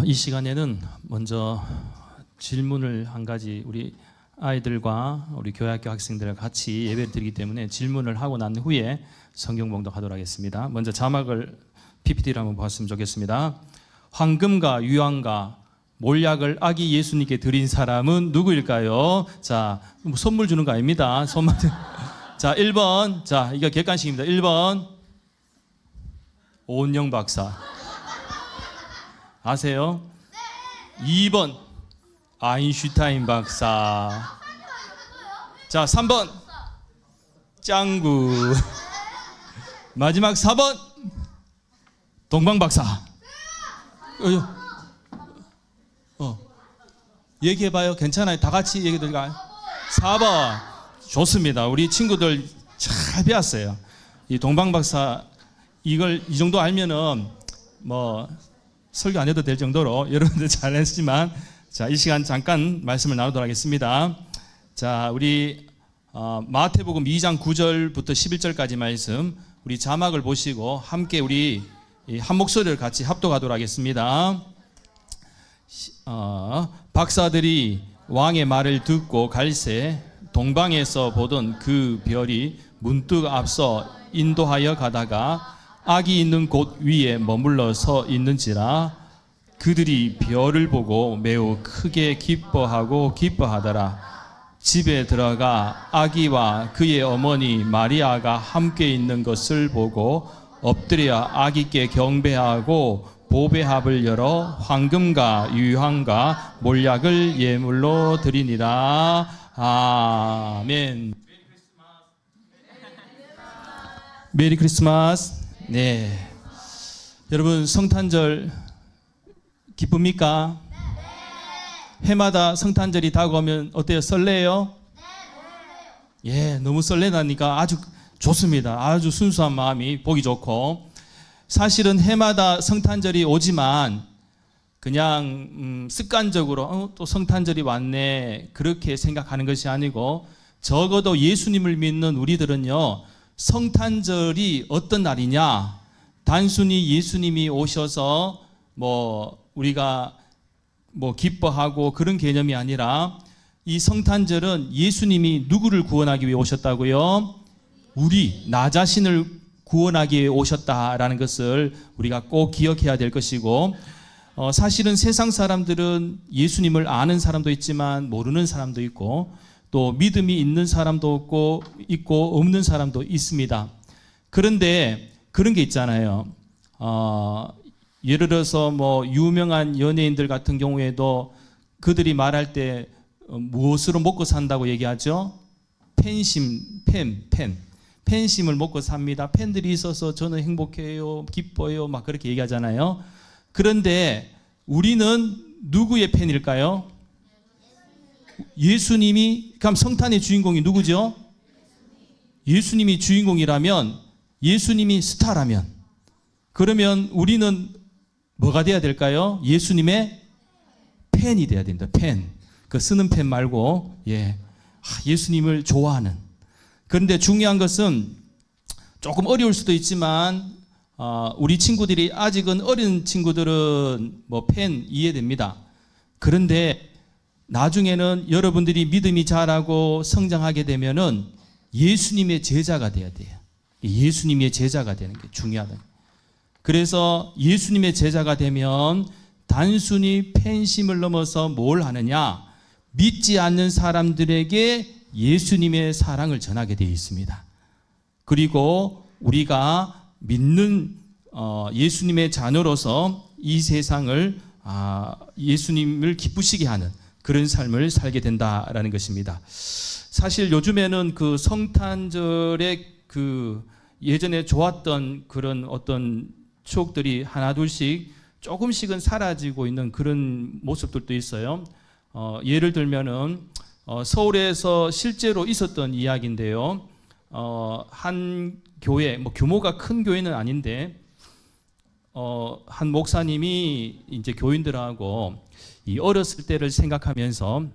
이 시간에는 먼저 질문을 한 가지 우리 아이들과 우리 교회학교 학생들과 같이 예배를 드리기 때문에 질문을 하고 난 후에 성경 봉독하도록 하겠습니다. 먼저 자막을 PPT를 한번 봤으면 좋겠습니다. 황금과 유황과 몰약을 아기 예수님께 드린 사람은 누구일까요? 자, 뭐 선물 주는 거 아닙니다. 선물. 자, 1번. 자, 이거 객관식입니다. 1번. 오은영 박사. 아세요? 네. 2번. 아인슈타인 박사. 자, 3번. 짱구. 마지막 4번. 동방 박사. 얘기해봐요. 괜찮아요. 다 같이 얘기 들어가요. 4번. 좋습니다. 우리 친구들 잘 배웠어요. 이 동방 박사 이걸 이 정도 알면은 뭐 설교 안 해도 될 정도로 여러분들 잘했지만, 자, 이 시간 잠깐 말씀을 나누도록 하겠습니다. 자, 우리 마태복음 2장 9절부터 11절까지 말씀 우리 자막을 보시고 함께 우리 한 목소리를 같이 합독하도록 하겠습니다. 박사들이 왕의 말을 듣고 갈새 동방에서 보던 그 별이 문득 앞서 인도하여 가다가 아기 있는 곳 위에 머물러 서 있는지라. 그들이 별을 보고 매우 크게 기뻐하더라. 집에 들어가 아기와 그의 어머니 마리아가 함께 있는 것을 보고 엎드려 아기께 경배하고 보배합을 열어 황금과 유황과 몰약을 예물로 드리니라. 아멘. 메리 크리스마스. 네, 여러분 성탄절 기쁩니까? 네. 해마다 성탄절이 다가오면 어때요? 설레요? 네. 예, 너무 설레다니까 아주 좋습니다. 아주 순수한 마음이 보기 좋고, 사실은 해마다 성탄절이 오지만 그냥 습관적으로 또 성탄절이 왔네 그렇게 생각하는 것이 아니고, 적어도 예수님을 믿는 우리들은요, 성탄절이 어떤 날이냐, 단순히 예수님이 오셔서 우리가 기뻐하고 그런 개념이 아니라, 이 성탄절은 예수님이 누구를 구원하기 위해 오셨다고요? 나 자신을 구원하기 위해 오셨다라는 것을 우리가 꼭 기억해야 될 것이고, 사실은 세상 사람들은 예수님을 아는 사람도 있지만 모르는 사람도 있고, 또 믿음이 있는 사람도 있고 없는 사람도 있습니다. 그런데 그런 게 있잖아요. 예를 들어서 유명한 연예인들 같은 경우에도 그들이 말할 때 무엇으로 먹고 산다고 얘기하죠? 팬심을 먹고 삽니다. 팬들이 있어서 저는 행복해요, 기뻐요, 막 그렇게 얘기하잖아요. 그런데 우리는 누구의 팬일까요? 예수님이. 그럼 성탄의 주인공이 누구죠? 예수님이 주인공이라면, 예수님이 스타라면, 그러면 우리는 뭐가 돼야 될까요? 예수님의 팬이 돼야 된다. 팬. 그 쓰는 팬 말고, 예수님을 좋아하는. 그런데 중요한 것은 조금 어려울 수도 있지만, 우리 친구들이 아직은 어린 친구들은 팬 이해됩니다. 그런데 나중에는 여러분들이 믿음이 자라고 성장하게 되면은 예수님의 제자가 돼야 돼요. 예수님의 제자가 되는 게 중요하다. 그래서 예수님의 제자가 되면 단순히 팬심을 넘어서 뭘 하느냐? 믿지 않는 사람들에게 예수님의 사랑을 전하게 되어 있습니다. 그리고 우리가 믿는 예수님의 자녀로서 이 세상을 예수님을 기쁘시게 하는 그런 삶을 살게 된다라는 것입니다. 사실 요즘에는 그 성탄절의 그 예전에 좋았던 그런 어떤 추억들이 하나둘씩 조금씩은 사라지고 있는 그런 모습들도 있어요. 예를 들면은 서울에서 실제로 있었던 이야기인데요. 한 교회, 규모가 큰 교회는 아닌데, 한 목사님이 이제 교인들하고 이 어렸을 때를 생각하면서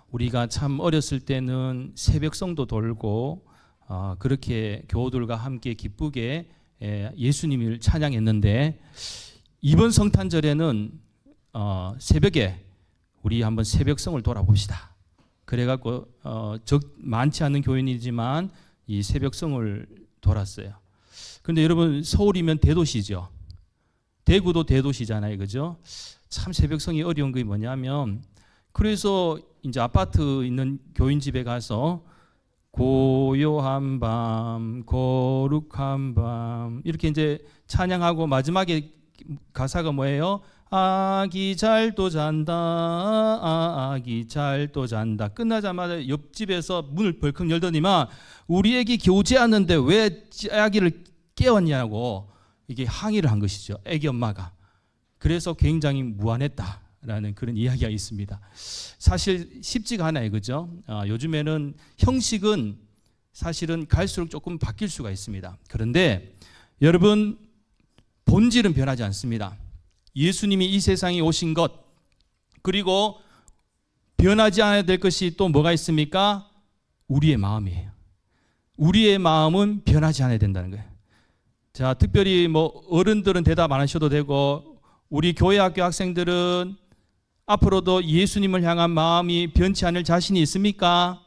우리가 참 어렸을 때는 새벽성도 돌고 그렇게 교우들과 함께 기쁘게 예수님을 찬양했는데, 이번 성탄절에는 새벽에 우리 한번 새벽성을 돌아봅시다. 그래갖고 많지 않은 교인이지만 이 새벽성을 돌았어요. 그런데 여러분, 서울이면 대도시죠. 대구도 대도시잖아요, 그죠? 참 새벽성이 어려운 게 뭐냐면, 그래서 이제 아파트 있는 교인 집에 가서 고요한 밤, 거룩한 밤 이렇게 이제 찬양하고 마지막에 가사가 뭐예요? 아기 잘도 잔다, 아기 잘도 잔다. 끝나자마자 옆집에서 문을 벌컥 열더니만 우리 애기 겨우 재웠는데 왜 아기를 깨웠냐고 이게 항의를 한 것이죠. 애기 엄마가. 그래서 굉장히 무안했다라는 그런 이야기가 있습니다. 사실 쉽지가 않아요, 그죠? 요즘에는 형식은 사실은 갈수록 조금 바뀔 수가 있습니다. 그런데 여러분, 본질은 변하지 않습니다. 예수님이 이 세상에 오신 것, 그리고 변하지 않아야 될 것이 또 뭐가 있습니까? 우리의 마음이에요. 우리의 마음은 변하지 않아야 된다는 거예요. 자, 특별히 어른들은 대답 안 하셔도 되고, 우리 교회 학교 학생들은 앞으로도 예수님을 향한 마음이 변치 않을 자신이 있습니까?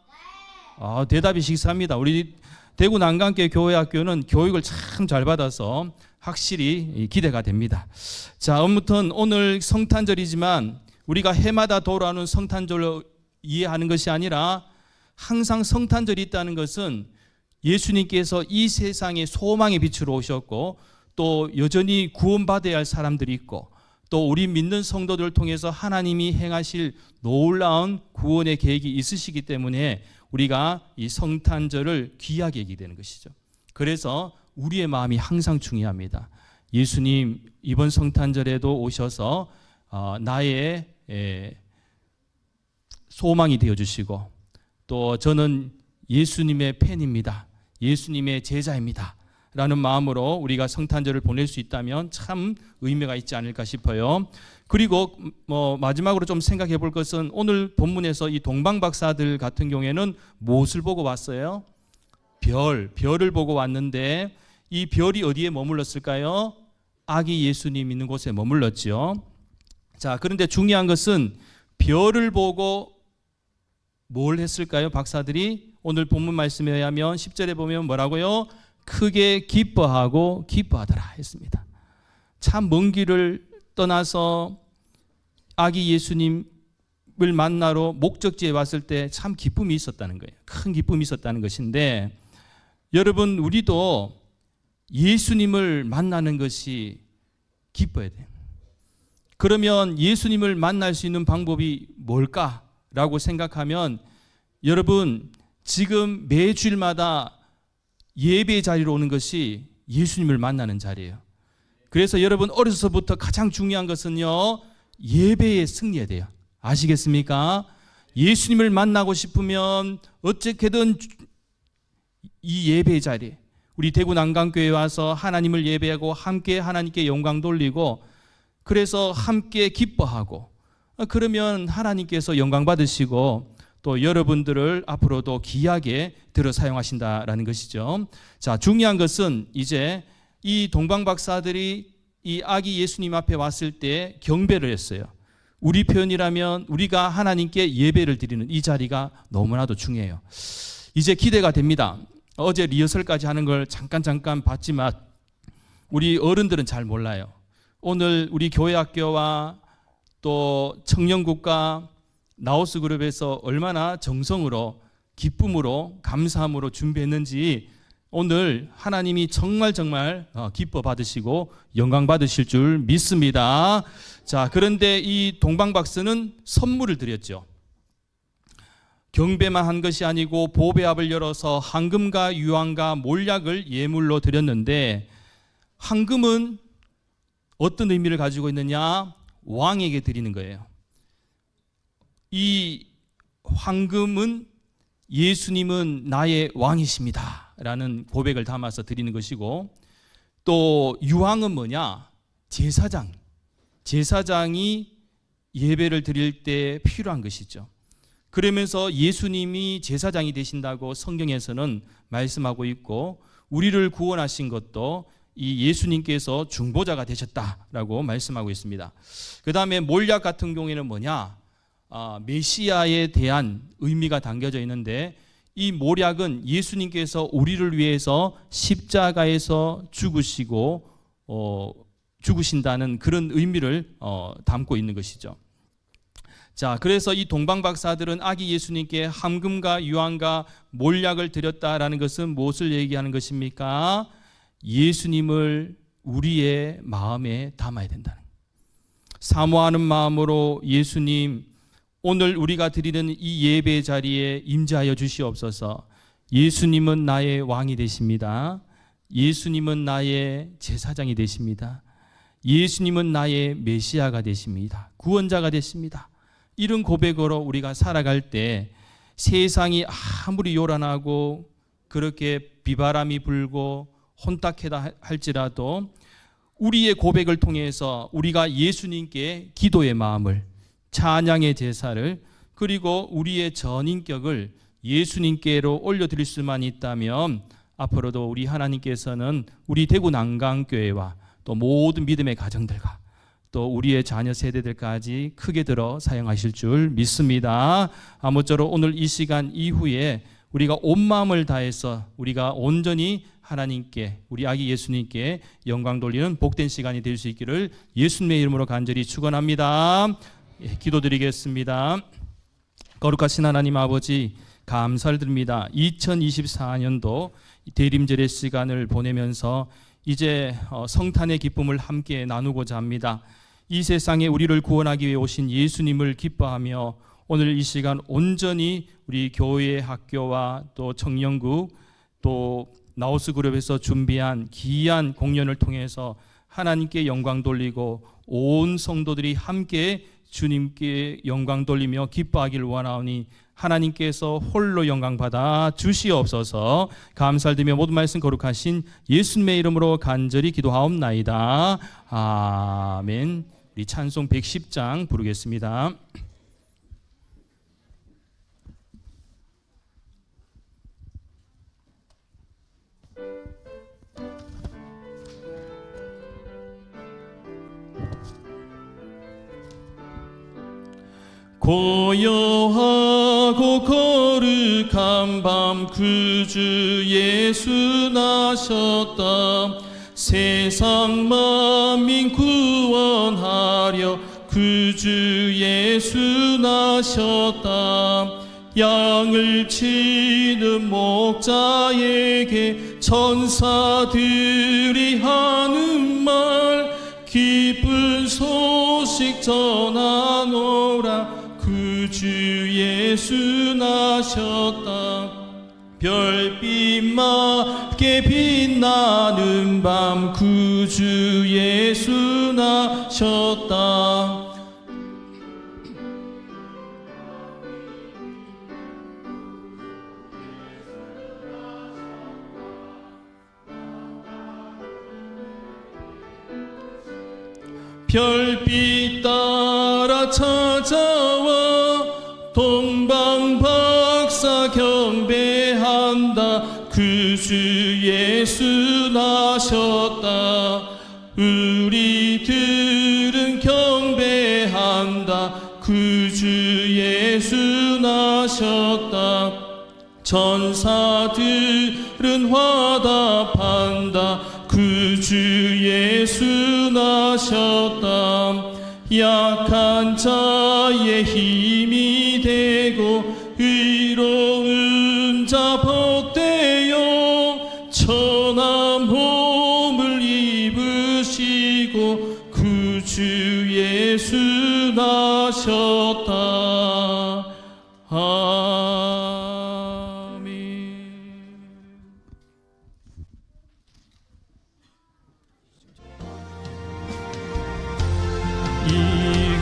대답이 식상합니다. 우리 대구 난강교회 교회 학교는 교육을 참 잘 받아서 확실히 기대가 됩니다. 자, 아무튼 오늘 성탄절이지만 우리가 해마다 돌아오는 성탄절로 이해하는 것이 아니라 항상 성탄절이 있다는 것은 예수님께서 이 세상에 소망의 빛으로 오셨고, 또 여전히 구원받아야 할 사람들이 있고, 또 우리 믿는 성도들을 통해서 하나님이 행하실 놀라운 구원의 계획이 있으시기 때문에 우리가 이 성탄절을 귀하게 여기게 되는 것이죠. 그래서 우리의 마음이 항상 중요합니다. 예수님 이번 성탄절에도 오셔서 나의 소망이 되어주시고, 또 저는 예수님의 팬입니다, 예수님의 제자입니다 라는 마음으로 우리가 성탄절을 보낼 수 있다면 참 의미가 있지 않을까 싶어요. 그리고 마지막으로 좀 생각해 볼 것은, 오늘 본문에서 이 동방박사들 같은 경우에는 무엇을 보고 왔어요? 별을 보고 왔는데, 이 별이 어디에 머물렀을까요? 아기 예수님 있는 곳에 머물렀죠. 자, 그런데 중요한 것은 별을 보고 뭘 했을까요? 박사들이 오늘 본문 말씀에 의하면 10절에 보면 뭐라고요? 크게 기뻐하고 기뻐하더라 했습니다. 참 먼 길을 떠나서 아기 예수님을 만나러 목적지에 왔을 때 참 기쁨이 있었다는 거예요. 큰 기쁨이 있었다는 것인데, 여러분, 우리도 예수님을 만나는 것이 기뻐야 돼요. 그러면 예수님을 만날 수 있는 방법이 뭘까라고 생각하면, 여러분, 지금 매주일마다 예배 자리로 오는 것이 예수님을 만나는 자리예요. 그래서 여러분, 어려서부터 가장 중요한 것은요, 예배에 승리해야 돼요. 아시겠습니까? 예수님을 만나고 싶으면 어떻게든 이 예배 자리에, 우리 대구 난강교회에 와서 하나님을 예배하고 함께 하나님께 영광 돌리고, 그래서 함께 기뻐하고, 그러면 하나님께서 영광 받으시고 또 여러분들을 앞으로도 귀하게 들어 사용하신다라는 것이죠. 자, 중요한 것은 이제 이 동방박사들이 이 아기 예수님 앞에 왔을 때 경배를 했어요. 우리 표현이라면 우리가 하나님께 예배를 드리는 이 자리가 너무나도 중요해요. 이제 기대가 됩니다. 어제 리허설까지 하는 걸 잠깐 봤지만 우리 어른들은 잘 몰라요. 오늘 우리 교회학교와 또 청년국가 나우스 그룹에서 얼마나 정성으로 기쁨으로 감사함으로 준비했는지 오늘 하나님이 정말 기뻐 받으시고 영광 받으실 줄 믿습니다. 자, 그런데 이 동방박사는 선물을 드렸죠. 경배만 한 것이 아니고 보배압을 열어서 황금과 유황과 몰약을 예물로 드렸는데, 황금은 어떤 의미를 가지고 있느냐? 왕에게 드리는 거예요. 이 황금은 예수님은 나의 왕이십니다 라는 고백을 담아서 드리는 것이고, 또 유황은 뭐냐? 제사장이 예배를 드릴 때 필요한 것이죠. 그러면서 예수님이 제사장이 되신다고 성경에서는 말씀하고 있고, 우리를 구원하신 것도 이 예수님께서 중보자가 되셨다라고 말씀하고 있습니다. 그 다음에 몰약 같은 경우에는 뭐냐? 메시아에 대한 의미가 담겨져 있는데, 이 몰약은 예수님께서 우리를 위해서 십자가에서 죽으신다는 그런 의미를 담고 있는 것이죠. 자, 그래서 이 동방박사들은 아기 예수님께 함금과 유황과 몰약을 드렸다라는 것은 무엇을 얘기하는 것입니까? 예수님을 우리의 마음에 담아야 된다는, 사모하는 마음으로 예수님, 오늘 우리가 드리는 이 예배 자리에 임재하여 주시옵소서. 예수님은 나의 왕이 되십니다. 예수님은 나의 제사장이 되십니다. 예수님은 나의 메시아가 되십니다. 구원자가 되십니다. 이런 고백으로 우리가 살아갈 때 세상이 아무리 요란하고 그렇게 비바람이 불고 혼탁하다 할지라도 우리의 고백을 통해서 우리가 예수님께 기도의 마음을, 찬양의 제사를, 그리고 우리의 전인격을 예수님께로 올려드릴 수만 있다면 앞으로도 우리 하나님께서는 우리 대구 난강교회와 또 모든 믿음의 가정들과 또 우리의 자녀 세대들까지 크게 들어 사용하실 줄 믿습니다. 아무쪼록 오늘 이 시간 이후에 우리가 온 마음을 다해서 우리가 온전히 하나님께, 우리 아기 예수님께 영광 돌리는 복된 시간이 될 수 있기를 예수님의 이름으로 간절히 축원합니다. 기도드리겠습니다. 거룩하신 하나님 아버지, 감사를 드립니다. 2024년도 대림절의 시간을 보내면서 이제 성탄의 기쁨을 함께 나누고자 합니다. 이 세상에 우리를 구원하기 위해 오신 예수님을 기뻐하며 오늘 이 시간 온전히 우리 교회, 학교와 또 청년국, 또 나우스 그룹에서 준비한 귀한 공연을 통해서 하나님께 영광 돌리고 온 성도들이 함께 주님께 영광 돌리며 기뻐하기를 원하오니 하나님께서 홀로 영광 받아 주시옵소서. 감사를 드리며 모든 말씀 거룩하신 예수님의 이름으로 간절히 기도하옵나이다. 아멘. 우리 찬송 110장 부르겠습니다. 고요하고 거룩한 밤 구주 예수 나셨다. 세상 만민 구원하려 구주 예수 나셨다. 양을 치는 목자에게 천사들이 하는 말, 기쁜 소식 전하노라. 구주 예수 나셨다. 별빛 맑게 빛나는 밤 구주 예수 나셨다. 별빛 따라 찾아와 동방박사 경배한다. 구주 예수 나셨다. 우리들은 경배한다. 구주 예수 나셨다. 천사들은 화답한다. 구주 예수 나셨다. 약한 자의 힘이 되고 의로운 자 복되어 천한 봄을 입으시고 구주 예수 나셨다.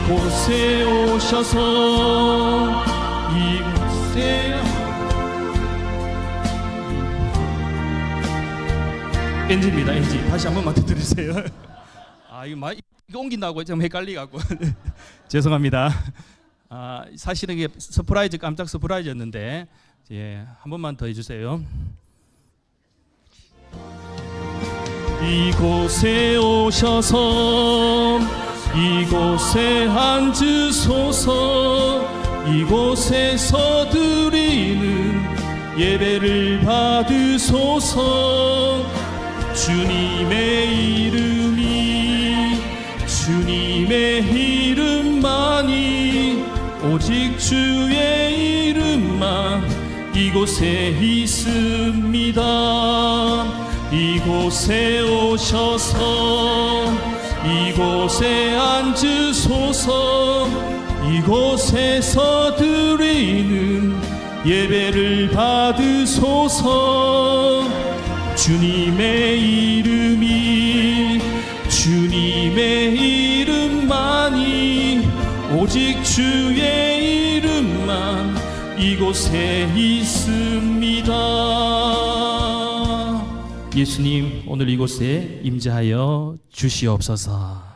이곳에 오셔서 이곳에 엔지입니다. 엔지 다시 한 번만 더 들으세요. 이거 옮긴다고 좀 헷갈리갖고 죄송합니다. 사실은 이게 서프라이즈, 깜짝 서프라이즈였는데 한 번만 더 해주세요. 이곳에 오셔서 이곳에 앉으소서. 이곳에서 드리는 예배를 받으소서. 주님의 이름만이 오직 주의 이름만 이곳에 있습니다. 이곳에 오셔서 이곳에 앉으소서. 이곳에서 드리는 예배를 받으소서. 주님의 이름만이 오직 주의 이름만 이곳에 있습니다. 예수님, 오늘 이곳에 임재하여 주시옵소서.